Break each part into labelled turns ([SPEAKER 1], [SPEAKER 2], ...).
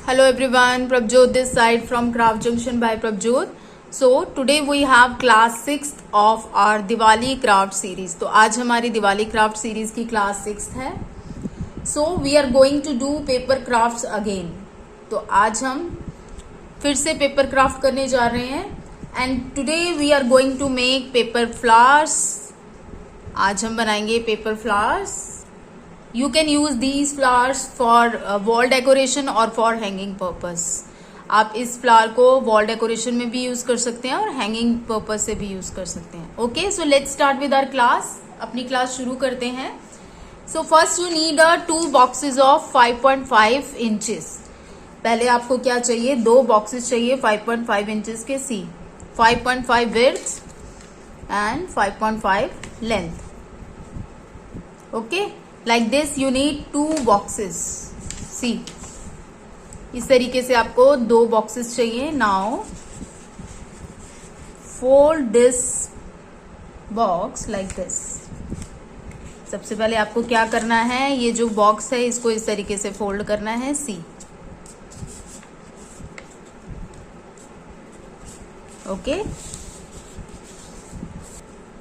[SPEAKER 1] Hello everyone, Prabjot this side from Craft Junction by Prabjot. So today we have class 6th of our Diwali craft series. तो आज हमारी Diwali craft series की class 6th है. So we are going to do paper crafts again. तो आज हम फिर से पेपर क्राफ्ट करने जा रहे हैं. And today we are going to make paper flowers. आज हम बनाएंगे paper flowers. You can use these flowers for wall decoration और for hanging purpose. आप इस फ्लावर को वॉल डेकोरेशन में भी यूज़ कर सकते हैं और हैंगिंग पर्पज से भी यूज़ कर सकते हैं. Okay, so let's start with our class. अपनी क्लास शुरू करते हैं. So first you need 2 boxes of 5.5 inches. पहले आपको क्या चाहिए? 2 बॉक्सेस चाहिए 5.5 इंचेस के. सी 5.5 width and 5.5 length. Okay, like this you need 2 boxes. see, इस तरीके से आपको 2 boxes चाहिए. now fold this box like this. सबसे पहले आपको क्या करना है? ये जो बॉक्स है इसको इस तरीके से फोल्ड करना है. See, okay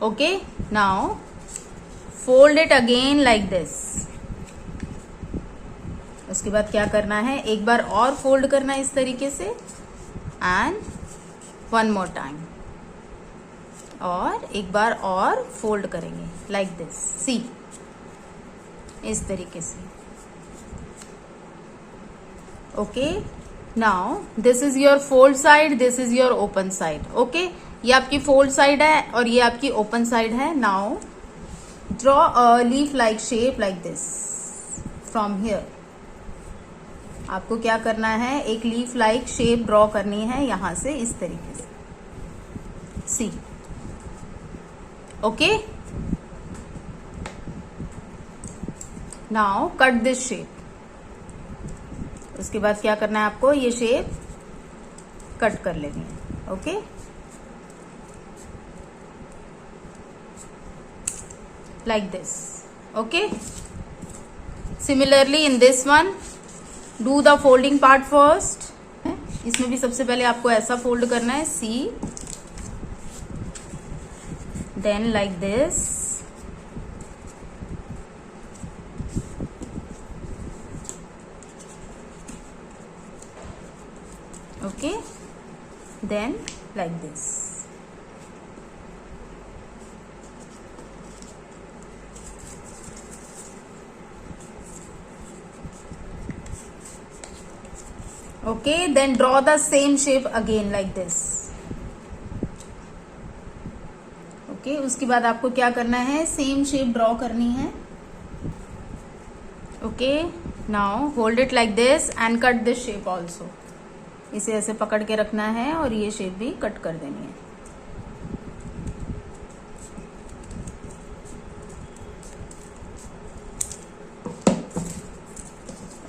[SPEAKER 1] okay. now fold it again like this. उसके बाद क्या करना है? एक बार और फोल्ड करना है इस तरीके से एंड वन मोर टाइम, और एक बार और फोल्ड करेंगे लाइक दिस. सी, इस तरीके से. Okay, now this is your fold side, this is your open side. Okay, ये आपकी फोल्ड साइड है और ये आपकी ओपन साइड है. Now draw a leaf like shape like this from here. आपको क्या करना है? एक लीफ लाइक शेप ड्रॉ करनी है यहां से इस तरीके से. See, okay. Now cut this shape. उसके बाद क्या करना है आपको? ये शेप कट कर लेनी है. Okay, like this. okay, similarly in this one do the folding part first. इसमें भी सबसे पहले आपको ऐसा फोल्ड करना है. see, then like this. okay, then like this. okay, then draw the same shape again like this. okay, उसके बाद आपको क्या करना है? सेम शेप ड्रॉ करनी है. Okay, now hold it like this and cut this shape also. इसे ऐसे पकड़ के रखना है और ये शेप भी कट कर देनी है.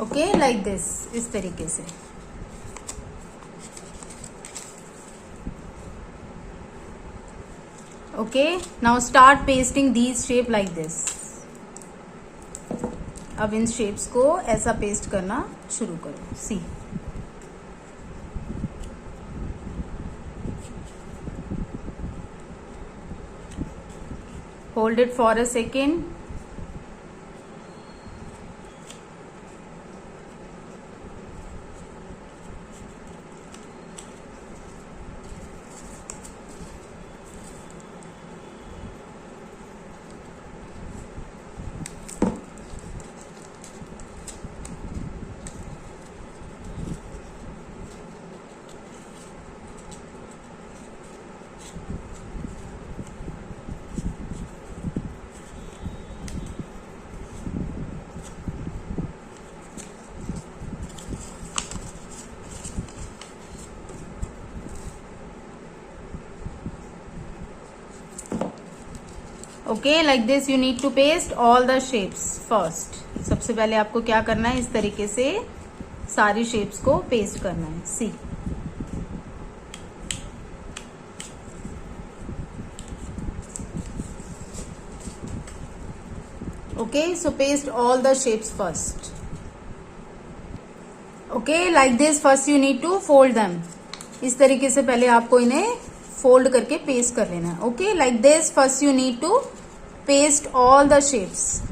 [SPEAKER 1] ओके, लाइक दिस, इस तरीके से. okay, now start pasting these shape like this. अब इन शेप्स को ऐसा पेस्ट करना शुरू करो. See, hold it for a second. Okay, like this you need to paste all the shapes first. सबसे पहले आपको क्या करना है? इस तरीके से सारी शेप्स को पेस्ट करना है. See, okay, so paste all the shapes first. Okay, like this first you need to fold them. इस तरीके से पहले आपको इन्हें फोल्ड करके पेस्ट कर लेना है। Okay, like this first you need to paste all the shapes.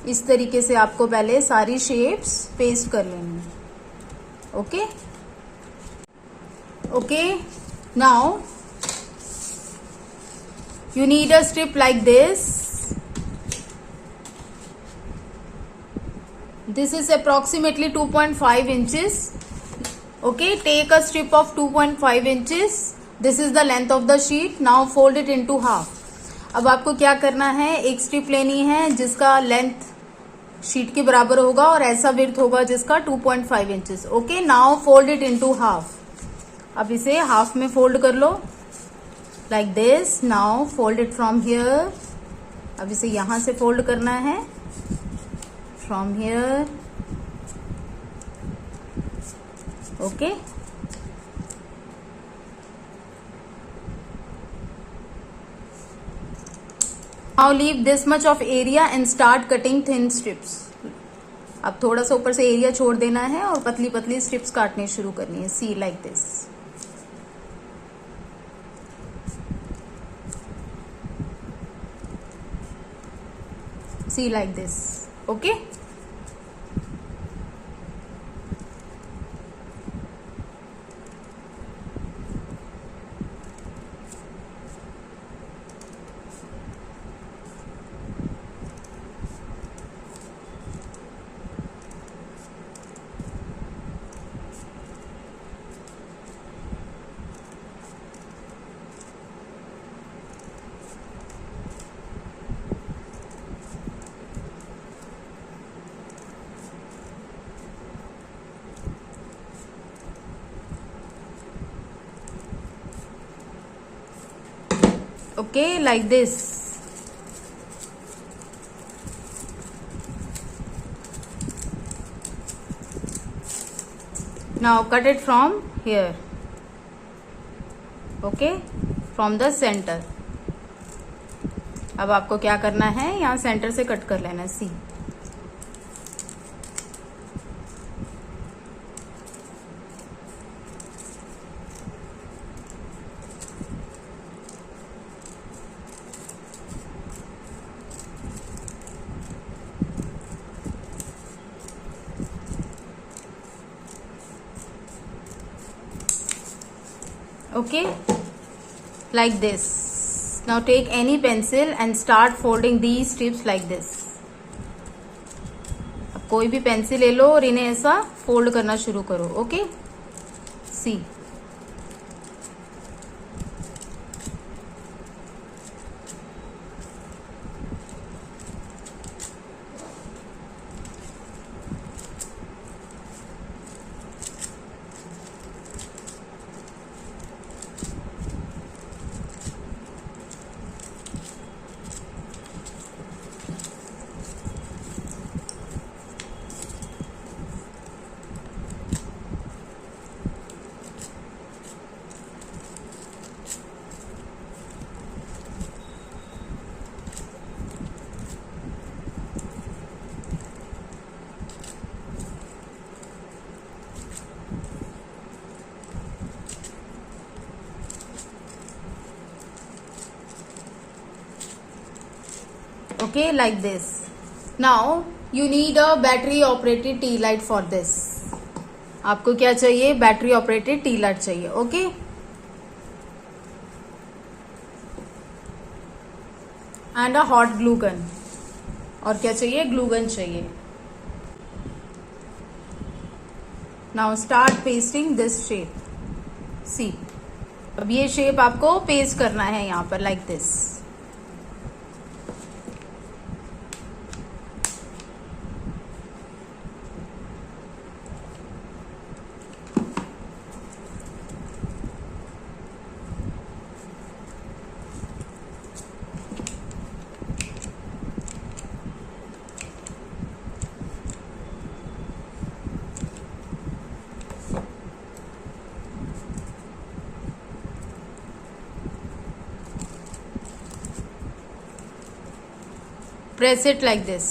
[SPEAKER 1] इस तरीके से आपको पहले सारी शेप्स पेस्ट कर लेनी है। Okay okay, now you need a strip like this. This is approximately 2.5 inches. Okay, take a strip of 2.5 inches. This is the length of the sheet. Now fold it into half. अब आपको क्या करना है, एक strip लेनी है जिसका length sheet के बराबर होगा और ऐसा विड्थ होगा जिसका 2.5 inches. Okay, now fold it into half. अब इसे हाफ में फोल्ड कर लो like this. Now fold it from here. अब इसे यहां से फोल्ड करना है from here. Okay. Now leave this much of area and start cutting thin strips. अब थोड़ा सा ऊपर से एरिया छोड़ देना है और पतली पतली स्ट्रिप्स काटनी शुरू करनी है। See like this. See like this. Okay. Okay, like this. Now cut it from here. Okay, from the center. अब आपको क्या करना है, यहाँ सेंटर से कट कर लेना है। सी okay, like this. Now take any pencil and start folding these strips like this. अब कोई भी पेंसिल ले लो और इन्हें ऐसा फोल्ड करना शुरू करो। Okay, see okay, like this. Now you need a battery operated tea light for this. आपको क्या चाहिए, बैटरी ऑपरेटेड टी लाइट चाहिए। Okay, and a hot glue gun. और क्या चाहिए, ग्लू गन चाहिए। Now start pasting this shape. See, अब ये शेप आपको पेस्ट करना है यहाँ पर like this. Press it like this.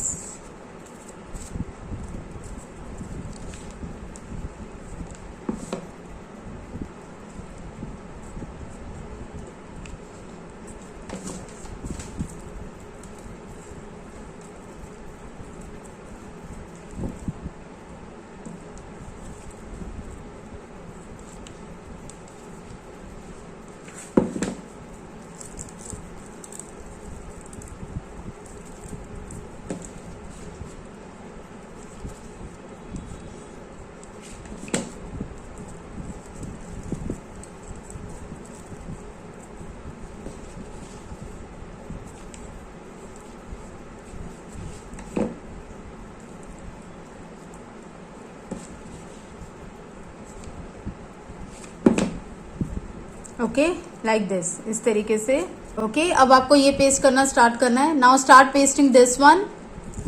[SPEAKER 1] Okay, like this, इस तरीके से। ओके, अब आपको ये पेस्ट करना स्टार्ट करना है। Now start pasting this one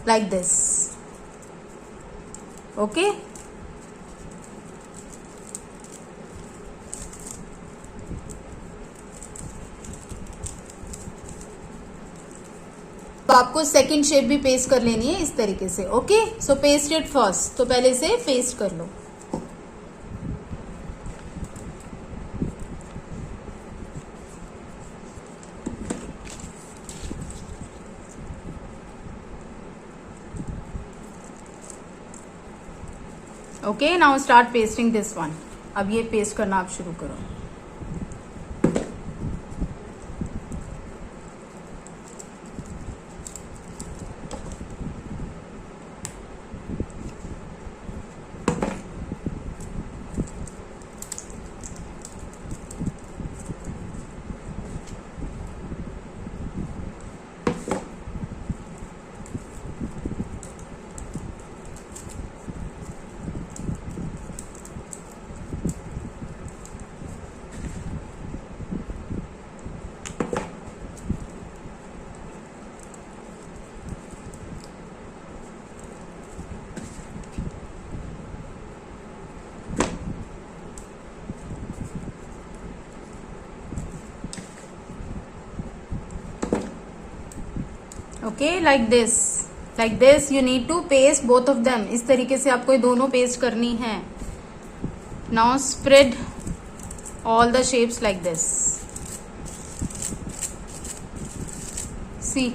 [SPEAKER 1] like this. Okay, तो आपको सेकंड शेप भी पेस्ट कर लेनी है इस तरीके से। Okay, so paste it first, तो पहले से पेस्ट कर लो। Okay, now start pasting this one. अब ये पेस्ट करना आप शुरू करो। Okay, like this you need to paste both of them. इस तरीके से आपको ये दोनों पेस्ट करनी है। Now spread all the shapes like this. See,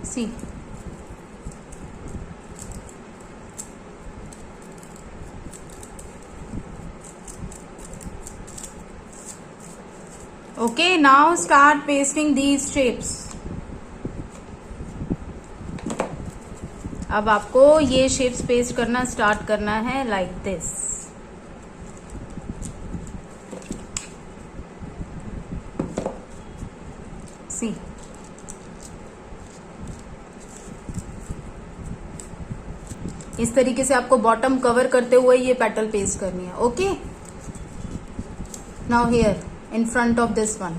[SPEAKER 1] see, okay, now start pasting these shapes। अब आपको ये शेप्स पेस्ट करना स्टार्ट करना है लाइक दिस। सी, इस तरीके से आपको बॉटम कवर करते हुए ये पेटल पेस्ट करनी है। Okay, now here in front of this one।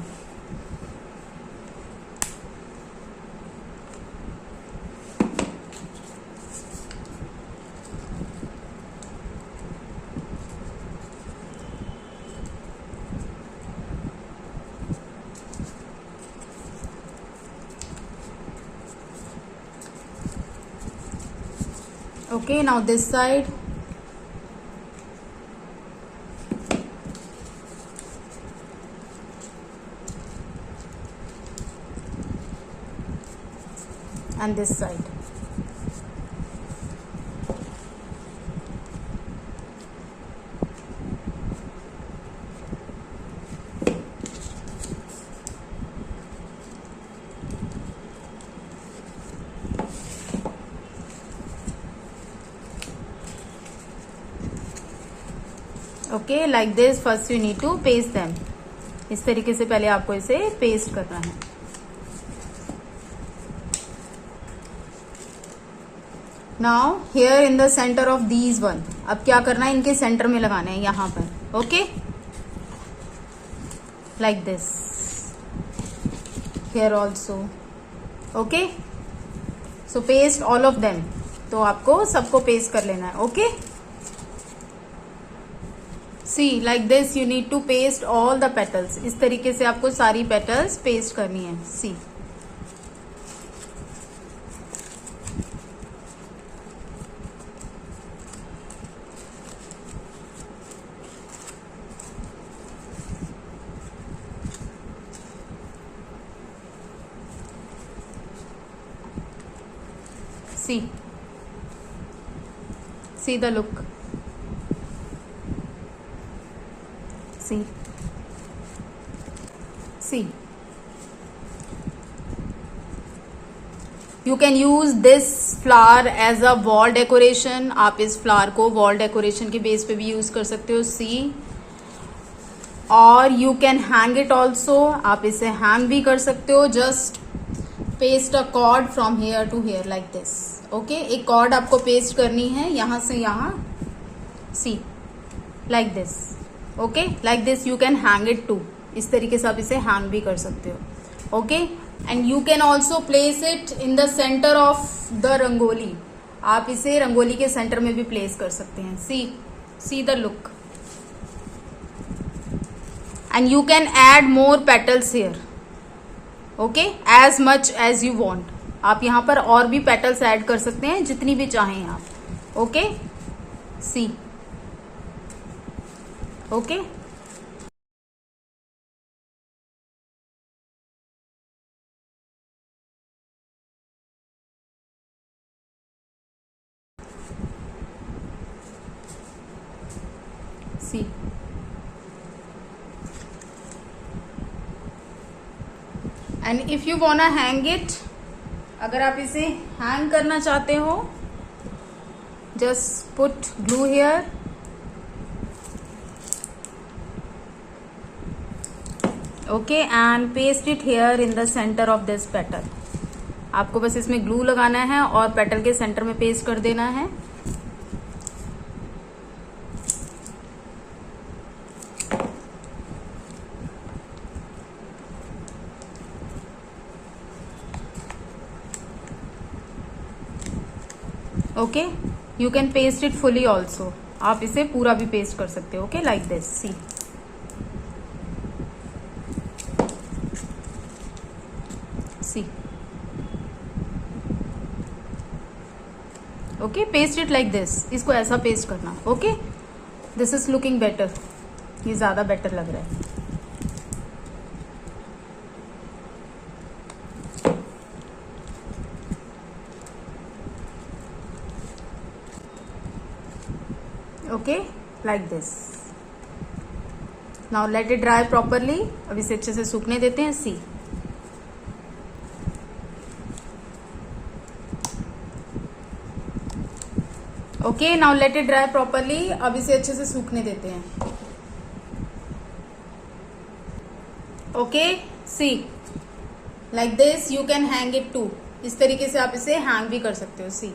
[SPEAKER 1] Okay, now this side। and this side। Okay, like this first you need to paste them. इस तरीके से पहले आपको इसे पेस्ट करना है। Now here in the centre of these one, अब क्या करना है, इनके सेंटर में लगाना है यहां पर। Okay, like this, here also. Okay, so paste all of them. तो आपको सबको पेस्ट कर लेना है। Okay, see like this you need to paste all the petals. इस तरीके से आपको सारी पेटल्स पेस्ट करनी है. सी see the look. see you can use this flower as a wall decoration. आप इस फ्लावर को वॉल डेकोरेशन के बेस पे भी यूज कर सकते हो. सी और you can hang it also. आप इसे हैंग भी कर सकते हो. Just paste a cord from here to here like this. Okay, एक कॉर्ड आपको पेस्ट करनी है यहां से यहां. See like this. Okay, like this you can hang it too. इस तरीके से आप इसे हैंग भी कर सकते हो. Okay, and you can also place it in the centre of the rangoli. आप इसे रंगोली के सेंटर में भी प्लेस कर सकते हैं. See the look. And you can add more petals here. Okay, as much as you want. आप यहाँ पर और भी पेटल्स ऐड कर सकते हैं जितनी भी चाहें आप. Okay, see. Okay, see. And if you wanna hang it, अगर आप इसे हैंग करना चाहते हो, just put glue here. Okay, and paste it here in the centre of this petal. आपको बस इसमें ग्लू लगाना है और पेटल के सेंटर में पेस्ट कर देना है. Okay, you can paste it fully also. आप इसे पूरा भी पेस्ट कर सकते हो. Okay, like this. See. Okay, paste it like this. इसको ऐसा पेस्ट करना. Okay, this is looking better. ये ज्यादा बेटर लग रहा है. Okay, like this. Now let it dry properly. अब इसे अच्छे से सूखने देते हैं. See. Okay, now let it dry properly. अब इसे अच्छे से सूखने देते हैं. Okay, see like this you can hang it too. इस तरीके से आप इसे हैंग भी कर सकते हो. सी.